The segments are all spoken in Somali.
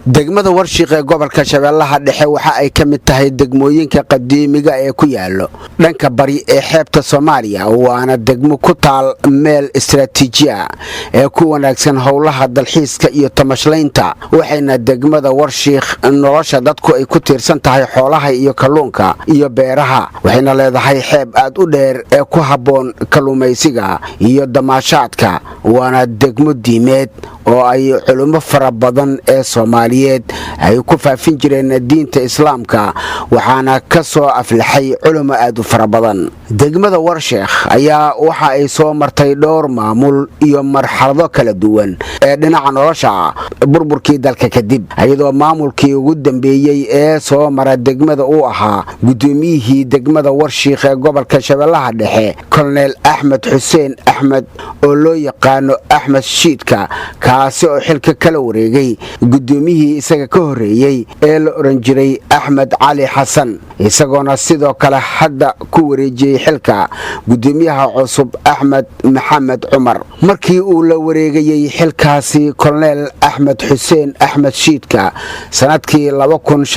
degmada Warshiiq ee gobolka Shabeellaha Dhexe waxa ay ka mid tahay degmooyinka qadiimiga ee ku yaalo dhanka bari ee xeebta Soomaaliya waana degmo ku taal meel istiraatiiji ah ee ku wanaagsan howlaha dalxiiska iyo tamashlaynta waxayna degmada Warshiiq nolosha dadku ay ku tiirsan tahay xoolaha iyo kalluunka iyo beeraha waxayna leedahay xeeb aad u dheer ee ku haboon kalluumaysiga iyo damaashaadka waana degmo diimeed oo ay culimo fara badan ee Soomaaliyeed ay ku faafin jireen diinta Islaamka waxaana ka soo aflaxay culimo aad u fara badan degmada Warshiiq ayaa waxa ay soo martay dhowr maamul iyo marxalado kala duwan ee dhinaca nolosha burburkii dalka kadib ayadoo maamulkii ugu dambeeyay ee soo mara degmada uu ahaa gudoomiyihii degmada Warshiiq ee gobolka Shabeellaha Dhexe Colonel Axmed Xuseen Axmed oo loo yaqaano Axmed Shiidka kaasi oo xilka kala wareegay gudoomiyihii isaga ka horeeyay ee la oran jiray Axmed Cali Xasan isagoona sidoo kale hadda ku wareejiyay xilka gudoomiyaha cusub Axmed Maxamed Cumar markii uu la wareegay xilkaasi Colonel Axmed Xuseen Axmed Shiidka sanadkii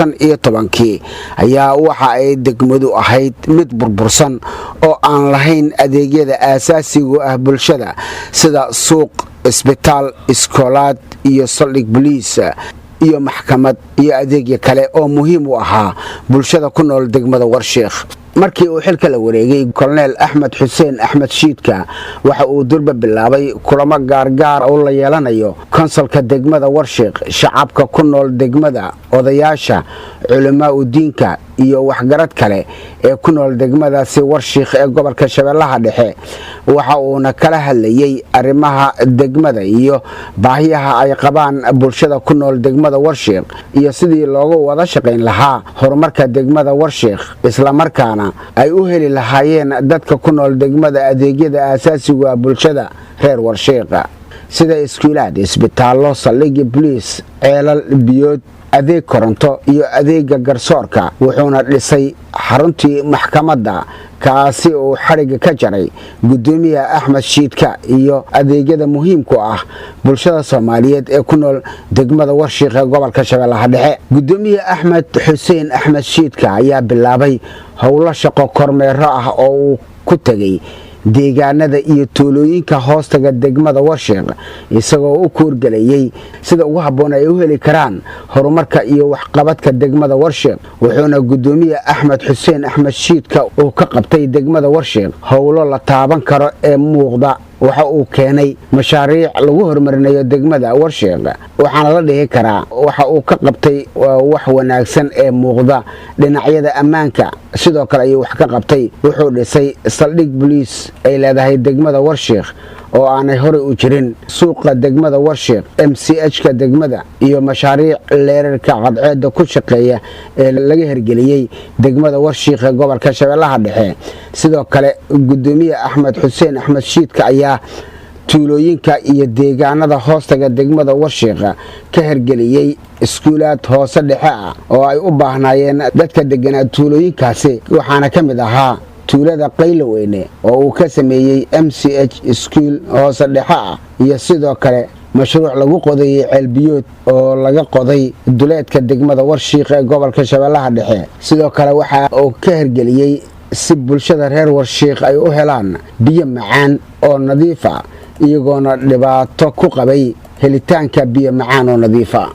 2015 ayaa waxa ay degmadu ahayd mid burbursan oo aan lahayn adeegyada aasaasiga ah bulshada sida suuq isbitaal iskoolaad iyo saldhig booliis iyo maxkamad iyo adeegyo kale oo muhiim u ahaa bulshada ku nool degmada Warshiiq markii uu xilka la wareegay Colonel Axmed Xuseen Axmed Shiidka waxa uu durba bilaabay kulamo gaar oo la yeelanayo konsolka degmada Warshiiq shacabka ku nool degmada odayaasha culimo u diinka iyo waxgarad kale ee ku nool degmadaasi Warshiiq ee gobolka Shabeellaha Dhexe waxa uu kala hadlayay arrimaha degmada iyo baahiyaha ay qabaan bulshada ku nool degmada Warshiiq iyo sidii loogu wada shaqeyn lahaa horumarka degmada Warshiiq isla markaana ay u heli lahaayeen dadka ku nool degmada adeegyada aasaasiga ah bulshada reer Warshiiq sida iskuulaad isbitaallo saldhig booliis ceelal biyood adeeg koronto iyo adeega garsoorka wuxuuna dhisay xaruntii maxkamadda kaasi oo xariga ka jaray gudoomiyaha Axmed Shiidka iyo adeegyada muhiimka ah bulshada Soomaaliyeed ee ku nool degmada Warshiiq ee gobolka Shabeellaha Dhexe gudoomiyaha Axmed Xuseen Axmed Shiidka ayaa bilaabay howlo shaqo kormeero ah oo uu ku tagay deegaanada iyo tuulooyinka hoostaga degmada Warshiiq isagoo u koorgalayay sida ugu haboon ay u heli karaan horumarka iyo waxqabadka degmada Warshiiq wuxuuna gudoomiyaha Axmed Xuseen Axmed Shiidka uu ka qabtay degmada Warshiiq howlo la taaban karo ee muuqda waxa uu keenay mashaariic lagu horumarinayo degmada Warshiiq waxaana la dhihi karaa waxa uu ka qabtay wax wanaagsan ee muuqda dhinacyada ammaanka sidoo kale ay wax ka qabtay wuxuu dhisay saldhig booliis ay leedahay degmada Warshiiq oo aanay hore u jirin suuqa degmada Warshiiq MCH-ka degmada iyo mashaariic leerarka cadceeda ku shaqeeya ee laga hirgeliyay degmada Warshiiq ee gobolka Shabeellaha Dhexe sidoo kale gudoomiyaha Axmed Xuseen Axmed Shiidka ayaa tuulooyinka iyo deegaanada hoostaga degmada Warshiiq ka hirgeliyay iskuulaad hoose dhexe ah oo ay u baahnaayeen dadka deganaa tuulooyinkaasi waxaana ka mid ahaa tuulada Qayloweyne oo uu ka sameeyay MCH School hoose dhexe ah iyo sidoo kale mashruuc lagu qoday ceelbiyood oo laga qoday duleedka degmada Warshiiq ee gobolka Shabeellaha Dhexe sidoo kale waxa uu ka hirgeliyay si bulshada reer Warshiiq ay u helaan biyo macaan oo nadiif ah iyagoona dhibaato ku qabay helitaanka biyo macaan oo nadiif ah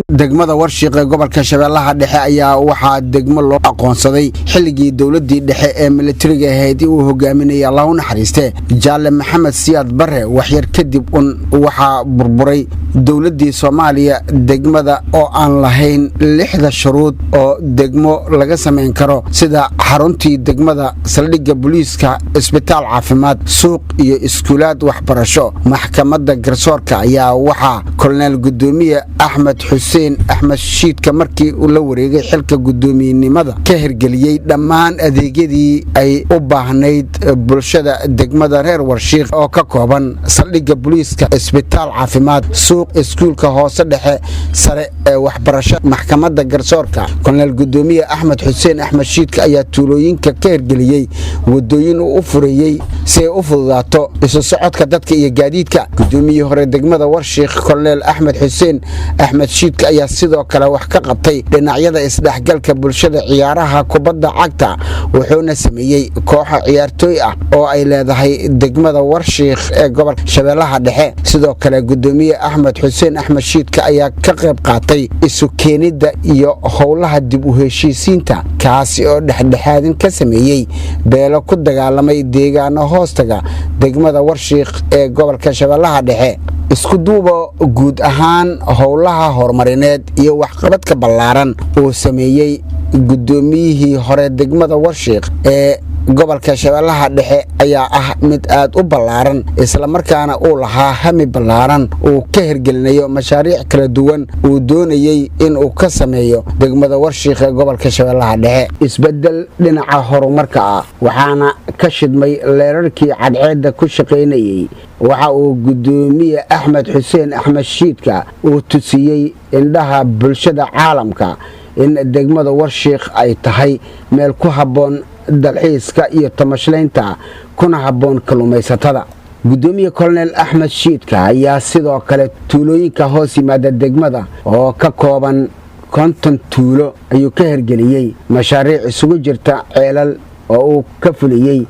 degmada Warshiiq ee gobolka Shabeellaha Dhexe ayaa waxa degmo loo aqoonsaday xilligii dawladii dhexe ee militariga ahayd uu hogaaminayay Allah u naxariiste Jaalle Maxamed Siyaad Barre waxyar kadib waxa burburay dawladii Soomaaliya degmada oo aan lahayn 6 shuruud oo degmo laga sameyn karo sida xaruntii degmada saldhigga booliiska isbitaal caafimaad suuq iyo iskuulaad waxbarasho maxkamadda garsoorka ayaa waxa Colonel gudoomiye Axmed Xuseen Axmed Shiidka markii uu la wareegay xilka gudoomiyenimada ka hirgeliyay dhammaan adeegyadii ay u baahnayd bulshada degmada reer Warshiiq oo ka kooban saldhigga booliiska isbitaal caafimaad suuq iskuulka hoose dhexe sare ee waxbarasho maxkamadda garsoorka Colonel gudoomiye Axmed Xuseen Axmed Shiidka ayaa tuulooyinka ka hirgeliyay wadooyin u furayay si ay u fududaato isu socodka dadka iyo gaadiidka gudoomiye hore degmada Warshiiq Colonel Axmed Xuseen Axmed Shiidka ayaa sidoo kale wax ka qabtay dhinacyada isdhexgalka bulshada ciyaaraha kubadda cagta wuxuuna sameeyay kooxo ciyaartooy ah oo ay leedahay degmada Warshiikh ee gobolka Shabeellaha Dhexe sidoo kale gudoomiye Axmed Xuseen Axmed Shiidka ayaa ka qayb qaatay isu keenida iyo howlaha dib u heshiisiinta kaasi oo dhexdhexaadin ka sameeyay beelo ku dagaalamay deegaano hoostaga degmada Warshiikh ee gobolka Shabeellaha Dhexe isku duubo guud ahaan howlaha horumarineed iyo waxqabadka ballaaran oo sameeyay gudoomiyihii hore degmada Warshiikh ee gobolka Shabeellaha Dhexe ayaa ah mid aad u ballaaran isla markaana uu lahaa hami ballaaran oo ka hirgelinayo mashaariic kala duwan oo doonayay in uu ka sameeyo degmada Warshiikh ee gobolka Shabeellaha Dhexe isbedel dhinaca horumarka ah waxaana ka shidmay leerarkii cadceedda ku shaqeynayay waxa uu gudoomiye Axmed Xuseen Axmed Shiidka uu tusiyay indhaha bulshada caalamka in degmada Warshiikh ay tahay meel ku haboon dalxiiska iyo tamashlaynta kuna haboon kalluumaysatada gudoomiye Colonel Axmed Shiidka ayaa sidoo kale tuulooyinka hoos yimaada degmada oo ka kooban 50 tuulo ayuu ka hirgeliyay mashaariic isugu jirta ceelal oo uu ka fuliyay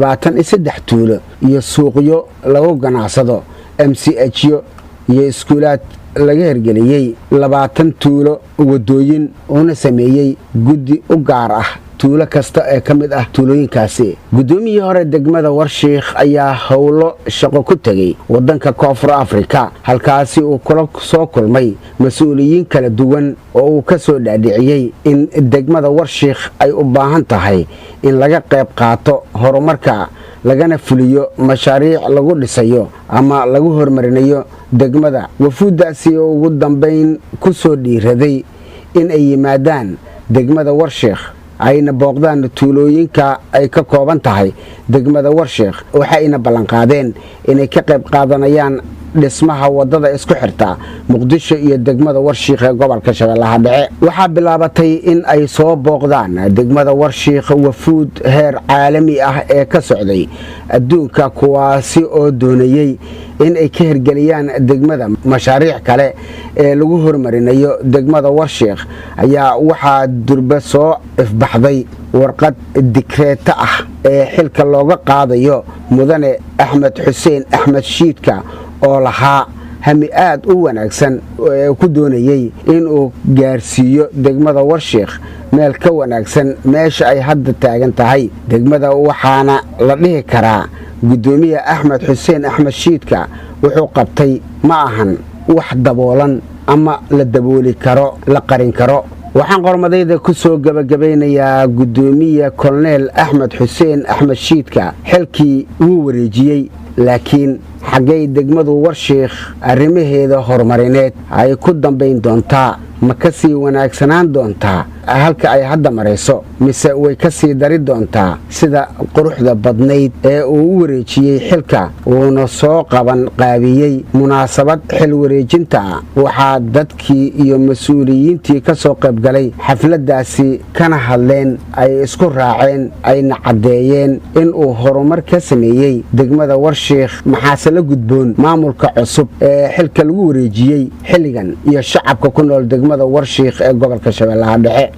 23 tuulo iyo suuqyo lagu ganacsado MCHyo iyo iskuulaad laga hirgeliyay 20 tuulo wadooyin oo sameeyay guddi u gaar ah tuulo kasta ee ka mid ah tuulooyinkaasi gudoomiyihii hore degmada Warshiikh ayaa howlo shaqo ku tagay wadanka Koonfur Afrika halkaasi uu kula soo kulmay mas'uuliyiin kala duwan oo uu ka soo dhaadhiciyay in degmada Warshiikh ay u baahan tahay in laga qayb qaato horumarka lagana fuliyo mashaariic lagu dhisayo ama lagu horumarinayo degmada wafuudaasi oo ugu dambeyn ku soo dhiiraday in ay yimaadaan degmada Warshiikh ayna booqdaan tuulooyinka ay ka kooban tahay degmada Warshiikh waxayna ballan qaadeen inay ka qayb qaadanayaan dhismaha wadada isku xirta Muqdisho iyo degmada Warshiikh ee gobolka Shabeellaha Dhexe waxa bilaabatay in ay soo booqdaan degmada Warshiikh wafuud heer caalami ah ee ka socday adduunka kuwaasi oo doonayay in ay ka hirgeliyaan degmada mashaariic kale ee lagu horumarinayo degmada Warshiikh ayaa waxa durba soo ifbaxday warqad dikreeta ah ee xilka looga qaadayo mudane Axmed Xuseen Axmed Shiidka oo lahaa hami aad u wanaagsan oo ku doonayay in uu gaarsiiyo degmada Warshiikh meel ka wanaagsan meesha ay hadda taagan tahay degmada waxaana la dhihi karaa gudoomiye Axmed Xuseen Axmed Shiidka wuxuu qabtay ma ahan wax daboolan ama la dabooli karo la qarin karo waxaan qormadayda ku soo gabagabeynayaa gudoomiye Colonel Axmed Xuseen Axmed Shiidka xilkii uu wareejiyay laakiin xagay degmadu Warshiikh arrimaheeda horumarineed ay ku dambeyn doontaa ma ka sii wanaagsanaan doontaa halka ay hadda marayso mise way ka sii dari doontaa sida quruxda badnayd ee uu u wareejiyay xilka uuna soo qaban qaabiyay munaasabad xil wareejinta waxaa dadkii iyo mas'uuliyiintii ka soo qayb galay xafladaasi kana hadleen ay isku raaceen ayna cadeeyeen in uu horumar ka sameeyay degmada Warshiikh maxaa la gudboon maamulka cusub ee xilka lagu wareejiyay xilligan iyo shacabka ku nool degmada Warshiikh ee gobolka Shabeellaha Dhexe